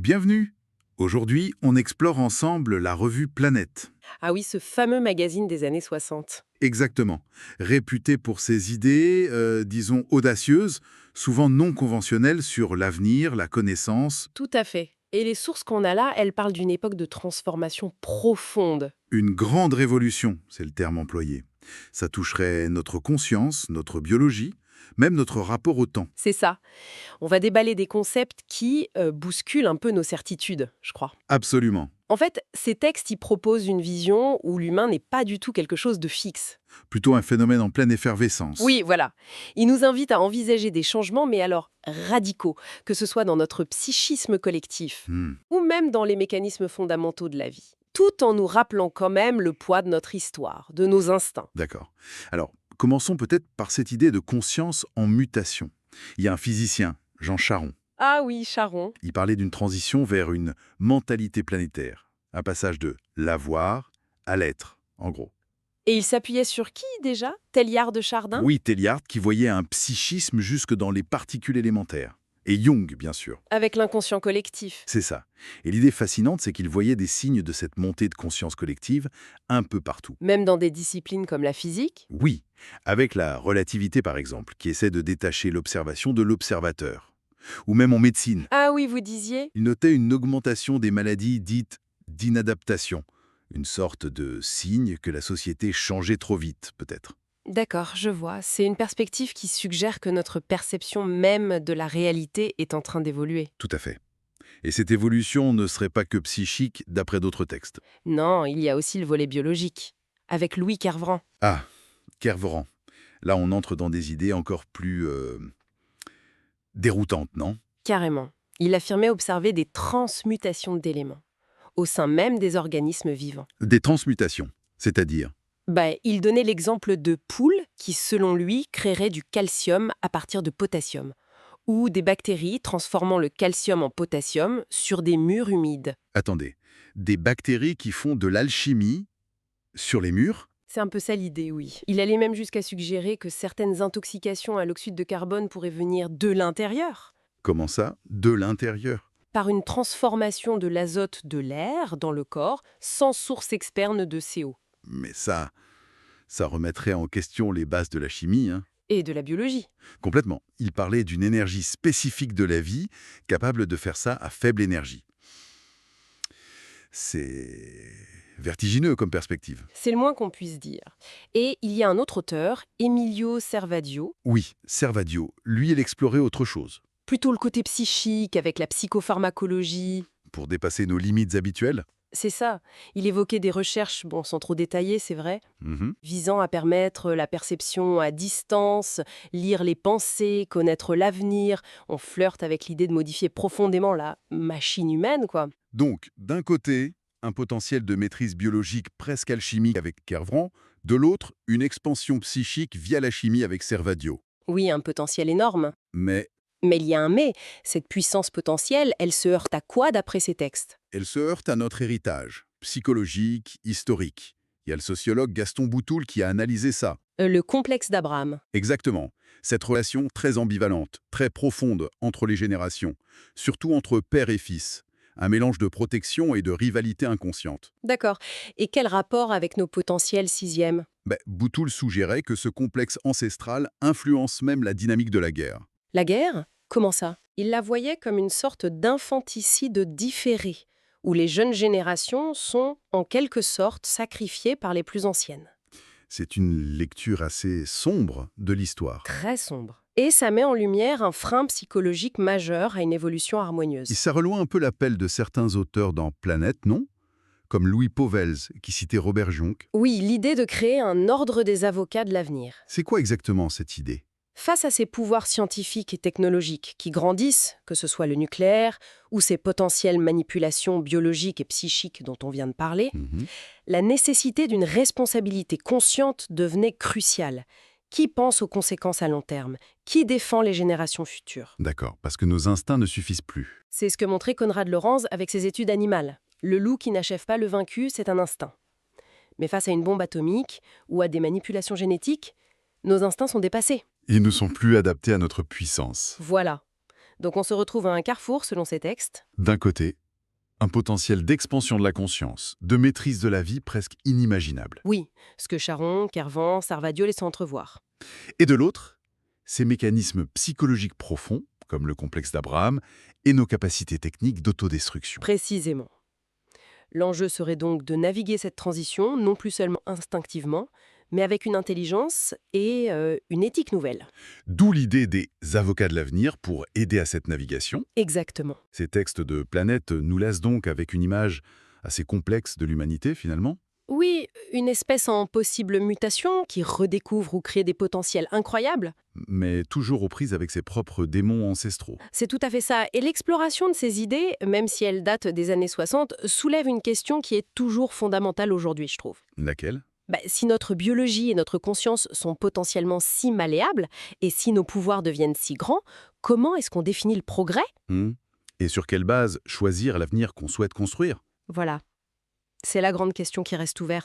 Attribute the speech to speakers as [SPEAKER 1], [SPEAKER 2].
[SPEAKER 1] Bienvenue! Aujourd'hui, on explore ensemble la revue Planète.
[SPEAKER 2] Ah oui, ce fameux magazine des années 60.
[SPEAKER 1] Exactement. Réputée pour ses idées, disons, audacieuses, souvent non conventionnelles sur l'avenir, la connaissance,
[SPEAKER 2] Tout à fait. Et les sources qu'on a là, elles parlent d'une époque de transformation profonde.
[SPEAKER 1] une grande révolution, c'est le terme employé. Ça toucherait notre conscience, notre biologie, même notre rapport au temps.
[SPEAKER 2] C'est ça. On va déballer des concepts qui bousculent un peu nos certitudes, je crois.
[SPEAKER 1] Absolument.
[SPEAKER 2] En fait, ces textes y proposent une vision où l'humain n'est pas du tout quelque chose de fixe.
[SPEAKER 1] Plutôt un phénomène en pleine effervescence.
[SPEAKER 2] Oui, voilà. Ils nous invitent à envisager des changements, mais alors radicaux, que ce soit dans notre psychisme collectif
[SPEAKER 1] Hmm.
[SPEAKER 2] ou même dans les mécanismes fondamentaux de la vie. Tout en nous rappelant quand même le poids de notre histoire, de nos instincts.
[SPEAKER 1] D'accord. Alors, commençons peut-être par cette idée de conscience en mutation. Il y a un physicien, Jean Charron.
[SPEAKER 2] Ah oui, Charon.
[SPEAKER 1] Il parlait d'une transition vers une mentalité planétaire. Un passage de l'avoir à l'être, en gros.
[SPEAKER 2] Et il s'appuyait sur qui déjà? Teilhard de Chardin?
[SPEAKER 1] Oui, Teilhard qui voyait un psychisme jusque dans les particules élémentaires. Et Jung, bien sûr.
[SPEAKER 2] Avec l'inconscient collectif.
[SPEAKER 1] C'est ça. Et l'idée fascinante, c'est qu'il voyait des signes de cette montée de conscience collective un peu partout.
[SPEAKER 2] Même dans des disciplines comme la physique?
[SPEAKER 1] Oui, avec la relativité par exemple, qui essaie de détacher l'observation de l'observateur. Ou même en médecine,
[SPEAKER 2] Ah oui, vous disiez?
[SPEAKER 1] il notait une augmentation des maladies dites d'inadaptation. Une sorte de signe que la société changeait trop vite, peut-être.
[SPEAKER 2] D'accord, je vois. C'est une perspective qui suggère que notre perception même de la réalité est en train d'évoluer.
[SPEAKER 1] Tout à fait. Et cette évolution ne serait pas que psychique, d'après d'autres textes.
[SPEAKER 2] Non, il y a aussi le volet biologique. Avec Louis Kervran.
[SPEAKER 1] Ah, Kervran. Là, on entre dans des idées encore plus déroutantes, non?
[SPEAKER 2] Carrément. Il affirmait observer des transmutations d'éléments au sein même des organismes vivants.
[SPEAKER 1] Des transmutations, c'est-à-dire.
[SPEAKER 2] Il donnait l'exemple de poules qui, selon lui, créeraient du calcium à partir de potassium, ou des bactéries transformant le calcium en potassium sur des murs humides.
[SPEAKER 1] Attendez, des bactéries qui font de l'alchimie sur les murs?
[SPEAKER 2] C'est un peu ça l'idée, oui. Il allait même jusqu'à suggérer que certaines intoxications à l'oxyde de carbone pourraient venir de l'intérieur,
[SPEAKER 1] Comment ça? De l'intérieur?
[SPEAKER 2] par une transformation de l'azote de l'air dans le corps sans source externe de CO.
[SPEAKER 1] Mais ça remettrait en question les bases de la chimie, hein?
[SPEAKER 2] Et de la biologie.
[SPEAKER 1] Complètement. Il parlait d'une énergie spécifique de la vie, capable de faire ça à faible énergie. C'est vertigineux comme perspective.
[SPEAKER 2] C'est le moins qu'on puisse dire. Et il y a un autre auteur, Emilio Servadio,
[SPEAKER 1] Oui, Servadio, lui, il explorait autre chose.
[SPEAKER 2] plutôt le côté psychique avec la psychopharmacologie.
[SPEAKER 1] Pour dépasser nos limites habituelles.
[SPEAKER 2] C'est ça. Il évoquait des recherches, bon, sans trop détailler, c'est vrai,
[SPEAKER 1] Mhm.
[SPEAKER 2] visant à permettre la perception à distance, lire les pensées, connaître l'avenir. On flirte avec l'idée de modifier profondément la machine humaine, quoi.
[SPEAKER 1] Donc, d'un côté, un potentiel de maîtrise biologique presque alchimique avec Kervran, de l'autre, une expansion psychique via la chimie avec Servadio.
[SPEAKER 2] Oui, un potentiel énorme.
[SPEAKER 1] Mais
[SPEAKER 2] Mais il y a un mais. Cette puissance potentielle, elle se heurte à quoi d'après ces textes?
[SPEAKER 1] elle se heurte à notre héritage, psychologique, historique. Il y a le sociologue Gaston Boutoul qui a analysé ça.
[SPEAKER 2] Le complexe d'Abraham.
[SPEAKER 1] Exactement. Cette relation très ambivalente, très profonde entre les générations, surtout entre père et fils. Un mélange de protection et de rivalité inconsciente.
[SPEAKER 2] D'accord. Et quel rapport avec nos potentiels sixièmes?
[SPEAKER 1] Boutoul suggérait que ce complexe ancestral influence même la dynamique de la guerre.
[SPEAKER 2] La guerre? Comment ça? Il la voyait comme une sorte d'infanticide différé, où les jeunes générations sont, en quelque sorte, sacrifiées par les plus anciennes.
[SPEAKER 1] C'est une lecture assez sombre de l'histoire.
[SPEAKER 2] Très sombre. Et ça met en lumière un frein psychologique majeur à une évolution
[SPEAKER 1] Et
[SPEAKER 2] harmonieuse.
[SPEAKER 1] ça rejoint un peu l'appel de certains auteurs dans Planète, non? Comme Louis Pauwels, qui citait Robert Jonck.
[SPEAKER 2] Oui, l'idée de créer un ordre des avocats de l'avenir.
[SPEAKER 1] C'est quoi exactement cette idée?
[SPEAKER 2] Face à ces pouvoirs scientifiques et technologiques qui grandissent, que ce soit le nucléaire ou ces potentielles manipulations biologiques et psychiques dont on vient de parler,
[SPEAKER 1] Mhm.
[SPEAKER 2] la nécessité d'une responsabilité consciente devenait cruciale. Qui pense aux conséquences à long terme? Qui défend les générations futures?
[SPEAKER 1] D'accord, parce que nos instincts ne suffisent plus.
[SPEAKER 2] C'est ce que montrait Konrad Lorenz avec ses études animales. Le loup qui n'achève pas le vaincu, c'est un instinct. Mais face à une bombe atomique ou à des manipulations génétiques, nos instincts sont dépassés.
[SPEAKER 1] Ils ne sont plus adaptés à notre puissance.
[SPEAKER 2] Voilà. Donc on se retrouve à un carrefour selon ces textes.
[SPEAKER 1] D'un côté, un potentiel d'expansion de la conscience, de maîtrise de la vie presque inimaginable.
[SPEAKER 2] Oui, ce que Charon, Kervan, Sarvadio laissent entrevoir.
[SPEAKER 1] Et de l'autre, ces mécanismes psychologiques profonds, comme le complexe d'Abraham, et nos capacités techniques d'autodestruction.
[SPEAKER 2] Précisément. L'enjeu serait donc de naviguer cette transition, non plus seulement instinctivement, mais avec une intelligence et une éthique nouvelle.
[SPEAKER 1] D'où l'idée des avocats de l'avenir pour aider à cette navigation.
[SPEAKER 2] Exactement.
[SPEAKER 1] Ces textes de Planète nous laissent donc avec une image assez complexe de l'humanité, finalement.
[SPEAKER 2] Oui, une espèce en possible mutation qui redécouvre ou crée des potentiels incroyables.
[SPEAKER 1] Mais toujours aux prises avec ses propres démons ancestraux.
[SPEAKER 2] C'est tout à fait ça. Et l'exploration de ces idées, même si elles datent des années 60, soulève une question qui est toujours fondamentale aujourd'hui, je trouve.
[SPEAKER 1] Laquelle?
[SPEAKER 2] Si notre biologie et notre conscience sont potentiellement si malléables, et si nos pouvoirs deviennent si grands, comment est-ce qu'on définit le progrès?
[SPEAKER 1] Et sur quelle base choisir l'avenir qu'on souhaite construire?
[SPEAKER 2] Voilà. C'est la grande question qui reste ouverte.